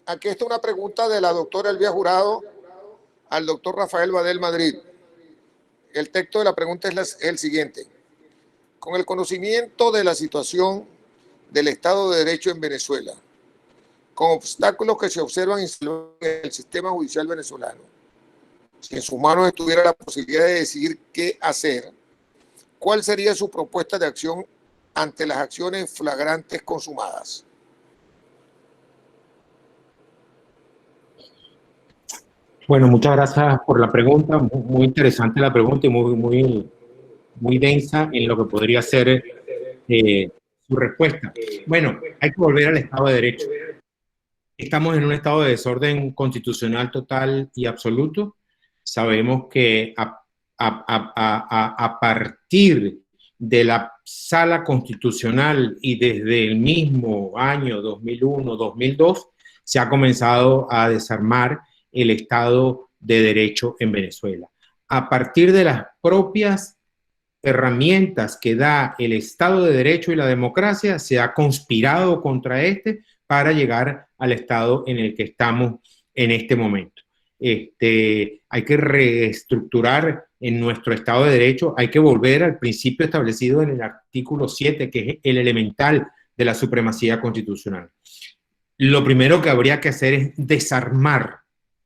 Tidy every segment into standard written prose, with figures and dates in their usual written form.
aquí está una pregunta de la doctora Elvia Jurado al doctor Rafael Badel Madrid. El texto de la pregunta es el siguiente. Con el conocimiento de la situación del Estado de Derecho en Venezuela, con obstáculos que se observan en el sistema judicial venezolano, si en sus manos estuviera la posibilidad de decidir qué hacer, ¿cuál sería su propuesta de acción ante las acciones flagrantes consumadas? Bueno, muchas gracias por la pregunta. Muy interesante la pregunta y muy densa en lo que podría ser su respuesta. Bueno, hay que volver al Estado de Derecho. Estamos en un estado de desorden constitucional total y absoluto. Sabemos que a partir de la Sala Constitucional y desde el mismo año 2001-2002 se ha comenzado a desarmar el Estado de Derecho en Venezuela. A partir de las propias herramientas que da el Estado de Derecho y la democracia, se ha conspirado contra este para llegar al estado en el que estamos en este momento. Hay que reestructurar en nuestro Estado de Derecho, hay que volver al principio establecido en el artículo 7, que es el elemental de la supremacía constitucional. Lo primero que habría que hacer es desarmar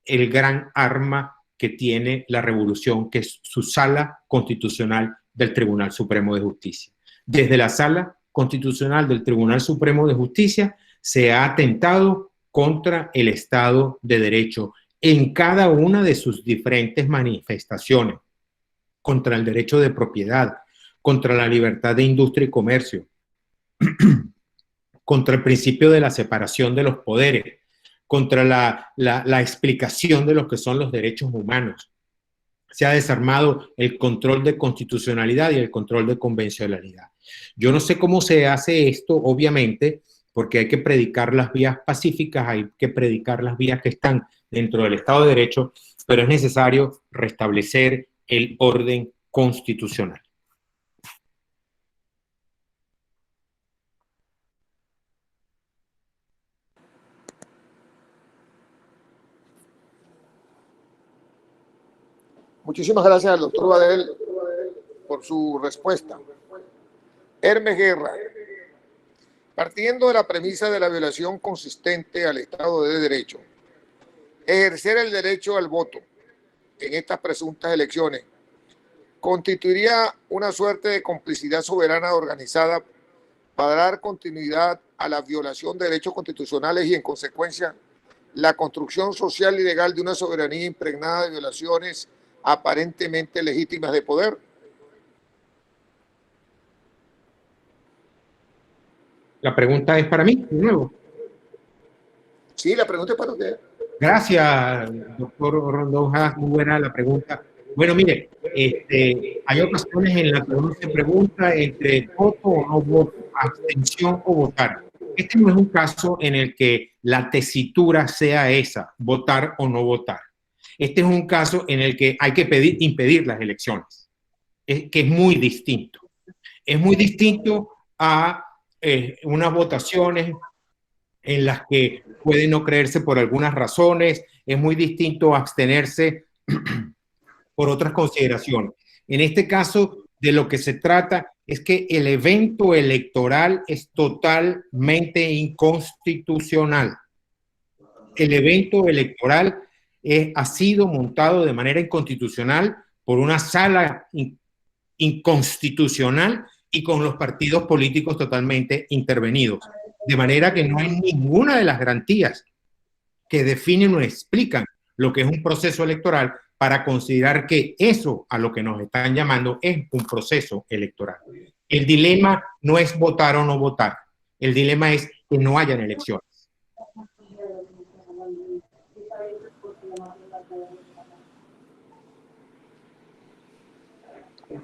el gran arma que tiene la revolución, que es su sala constitucional del Tribunal Supremo de Justicia. Desde la sala constitucional del Tribunal Supremo de Justicia se ha atentado contra el Estado de Derecho en cada una de sus diferentes manifestaciones, contra el derecho de propiedad, contra la libertad de industria y comercio, contra el principio de la separación de los poderes, contra la explicación de lo que son los derechos humanos. Se ha desarmado el control de constitucionalidad y el control de convencionalidad. Yo no sé cómo se hace esto, obviamente, porque hay que predicar las vías pacíficas, hay que predicar las vías que están dentro del Estado de Derecho, pero es necesario restablecer el orden constitucional. Muchísimas gracias al doctor Badel por su respuesta. Hermes Guerra, partiendo de la premisa de la violación consistente al Estado de Derecho, ejercer el derecho al voto en estas presuntas elecciones constituiría una suerte de complicidad soberana organizada para dar continuidad a la violación de derechos constitucionales y, en consecuencia, la construcción social y legal de una soberanía impregnada de violaciones aparentemente legítimas de poder. La pregunta es para mí, de nuevo. Sí, la pregunta es para usted. Gracias, doctor Rondoja. Muy buena la pregunta. Bueno, mire, hay ocasiones en las que uno se pregunta entre voto o no voto, abstención o votar. Este no es un caso en el que la tesitura sea esa, votar o no votar. Este es un caso en el que hay que impedir las elecciones, que es muy distinto. Es muy distinto a unas votaciones en las que puede no creerse por algunas razones, es muy distinto a abstenerse por otras consideraciones. En este caso, de lo que se trata es que el evento electoral es totalmente inconstitucional. El evento electoral ha sido montado de manera inconstitucional por una sala inconstitucional y con los partidos políticos totalmente intervenidos. De manera que no hay ninguna de las garantías que definen o explican lo que es un proceso electoral para considerar que eso a lo que nos están llamando es un proceso electoral. El dilema no es votar o no votar. El dilema es que no hayan elecciones.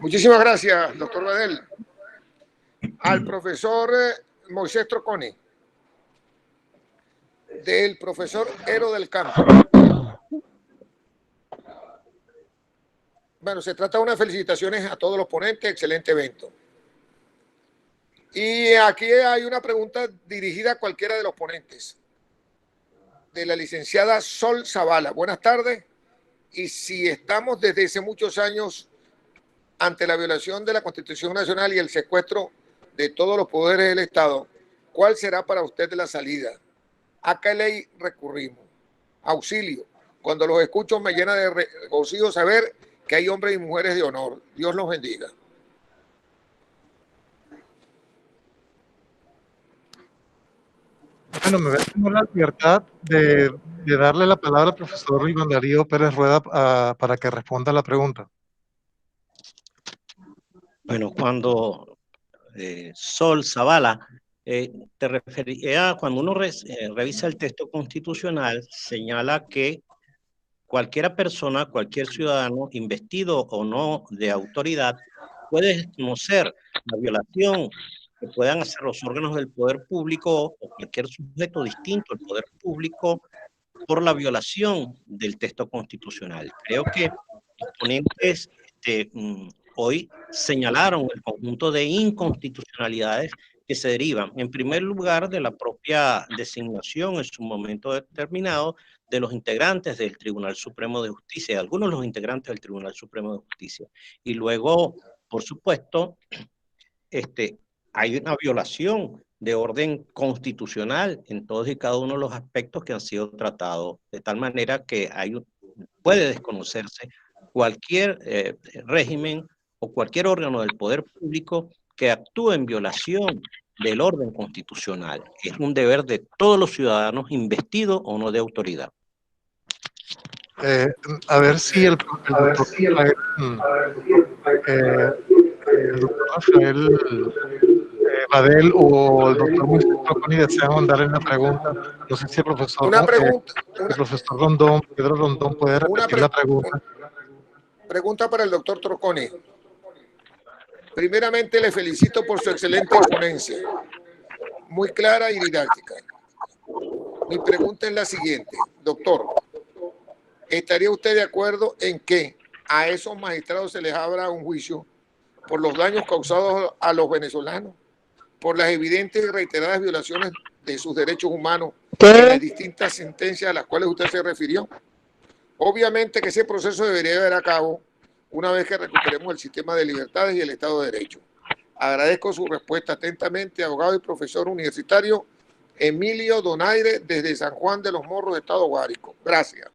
Muchísimas gracias, doctor Badel. Al profesor Moisés Troconi, del profesor Ero del Campo. Bueno, se trata de unas felicitaciones a todos los ponentes, excelente evento. Y aquí hay una pregunta dirigida a cualquiera de los ponentes. de la licenciada Sol Zavala. Buenas tardes. Y si estamos desde hace muchos años ante la violación de la Constitución Nacional y el secuestro de todos los poderes del Estado, ¿cuál será para usted la salida? ¿A qué ley recurrimos? Auxilio. Cuando los escucho me llena de regocijo saber que hay hombres y mujeres de honor. Dios los bendiga. Bueno, me voy a tomar la libertad de darle la palabra al profesor Iván Darío Pérez Rueda para que responda a la pregunta. Bueno, cuando Sol Zavala, te refería, cuando uno revisa el texto constitucional, señala que cualquier persona, cualquier ciudadano, investido o no de autoridad, puede desconocer la violación que puedan hacer los órganos del poder público o cualquier sujeto distinto al poder público por la violación del texto constitucional. Creo que los ponentes hoy señalaron el conjunto de inconstitucionalidades que se derivan, en primer lugar, de la propia designación en su momento determinado de los integrantes del Tribunal Supremo de Justicia, de algunos de los integrantes del Tribunal Supremo de Justicia. Y luego, por supuesto, hay una violación de orden constitucional en todos y cada uno de los aspectos que han sido tratados, de tal manera que puede desconocerse cualquier régimen o cualquier órgano del poder público que actúe en violación del orden constitucional. Es un deber de todos los ciudadanos, investidos o no de autoridad. A ver si el doctor Rafael Badel o el doctor Winston Trocconi desean mandarle una pregunta. No sé si el profesor, profesor Rondón, Pedro Rondón, puede repetir la pregunta. Pregunta para el doctor Trocconi. Primeramente, le felicito por su excelente exponencia, muy clara y didáctica. Mi pregunta es la siguiente, doctor. ¿Estaría usted de acuerdo en que a esos magistrados se les abra un juicio por los daños causados a los venezolanos, por las evidentes y reiteradas violaciones de sus derechos humanos en las distintas sentencias a las cuales usted se refirió? Obviamente que ese proceso debería llevar a cabo una vez que recuperemos el sistema de libertades y el Estado de Derecho. Agradezco su respuesta atentamente, abogado y profesor universitario Emilio Donaire, desde San Juan de los Morros, Estado Guárico. Gracias.